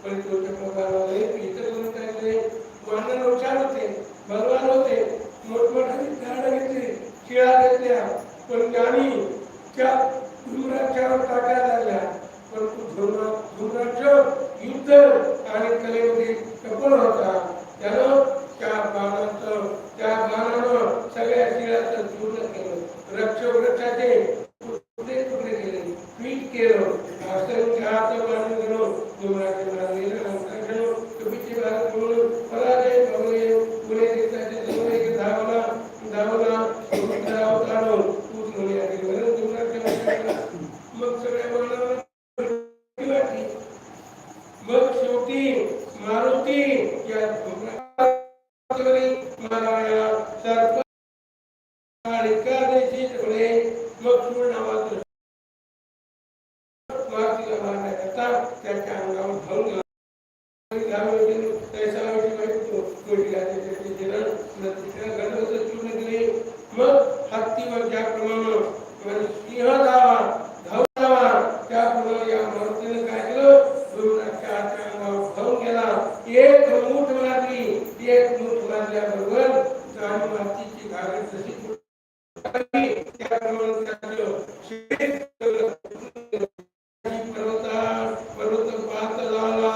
पण तो चक्रवाले इतर करून काय केले, वानर हुशार होते, बलवान होते, मोठमोठे झाडं घेतले, शिळा घेतल्या, पण ज्ञानी त्या धुम्राक्षावर टाकायला लागल्या. परंतु धुम्राक्ष युद्ध आणि कलेमध्ये सफल होता. त्यानं त्या बाणानं सगळ्या शिळाचं चूर्ण केलं, वृक्षाचे तुकडे तुकडे केले, पीठ केलं. असं चहाचं पाणी घेऊन धुम्राक्ष मारले, कपीचे भारत म्हणून पराजय पावले. पुणे देशाच्या जवळ एक धावला समुद्र अवतारो तूच म्हणे आधी म्हणून धुम्राक्ष मग सगळ्या बाणाला वाटली. मग शेवटी मारुती या धुम्राक्षावरी माराया सर्प एकादशी ठेवले. मग सूर नावाचं मारुतीला मारण्याकरता त्याच्या अंगावर धावून गेला. मग हत्तीवर ज्याप्रमाणे सिंह धावून जावा त्याप्रमाणे या मारुतीने काय केलं, धुम्राक्षाच्या अंगावर धावून गेला. एक मूठ मारल्याबरोबर आणि मातीची घागर जशी त्याप्रमाणे पर्वत पाहत झाला.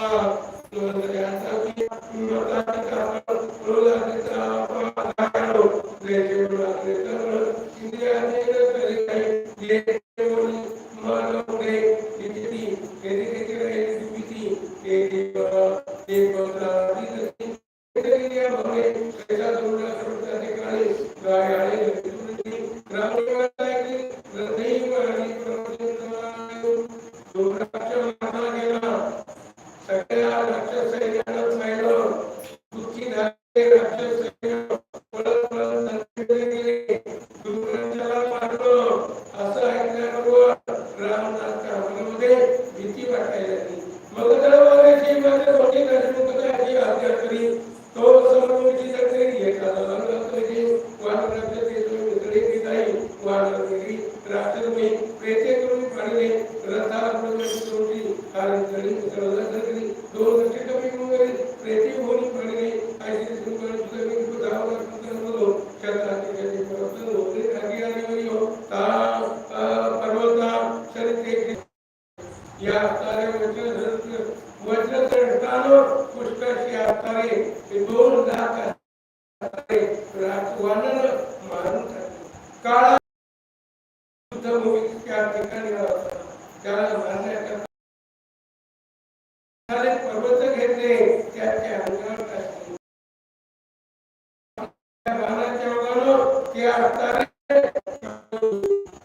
पर्वत घेतले त्याच्या अंगावर टाकले.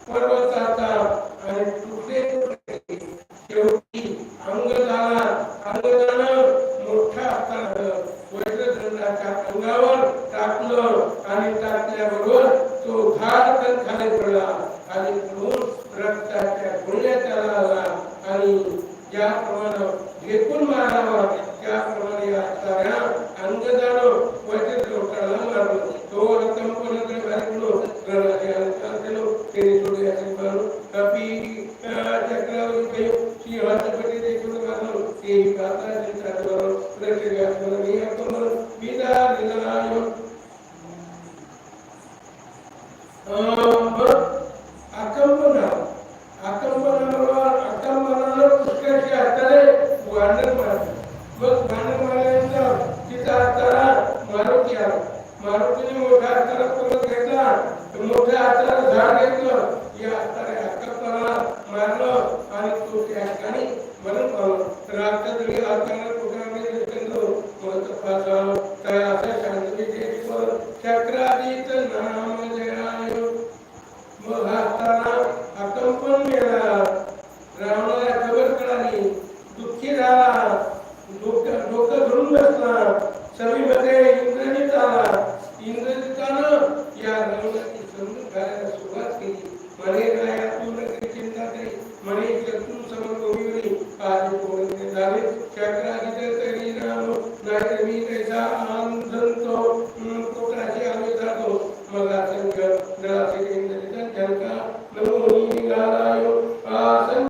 पर्वताचा आणि तुकडे शेवटी अंगदानं मोठा वज्रदंडाच्या अंगावर टाकलं आणि टाकल्याबरोबर तो धाडकन खाली पडला. खाली पडून रक्ताच्या गुळण्या त्याला आला आणि ज्याप्रमाणे घेपून मारावा त्याप्रमाणे या साऱ्या अंगदानं वज्रदंडाला मारलं. तो रक्तमपणाकडे बाहेर पडलो रणाचे अलंकार केलो त्याने सोडले असे मारून कपी चक्रावर गयो सिंहाचं पटी देखून मारलो तेही पात्राचे चाटवर रक्षकात्मन मी आपण विदा लिलायो आकंपनाला पुष्कळशी हाताने वानर मारले. मग वानर मारल्यानंतर तिचा हाताला मारुती आला. मारुतीने मोठ्या हाताला परत घेतला, मोठ्या हाताला झाड घेतलं, या हाताने आकंपनाला मारलं आणि तो त्या ठिकाणी मरण पावला. तर आता तरी हाताला पोटामध्ये घेतलं मग तपासा काय असा शांततेचे चक्रातीत नाम जयाय. मग हाताला आकंपन मिळाला. रावणाला खबर कळाली, दुःखी झाला, डोकं धरून बसला. सभेमध्ये इंद्रजित आला. इंद्रजितानं या रावणाची समजूत घालायला सुरुवात केली. म्हणे काय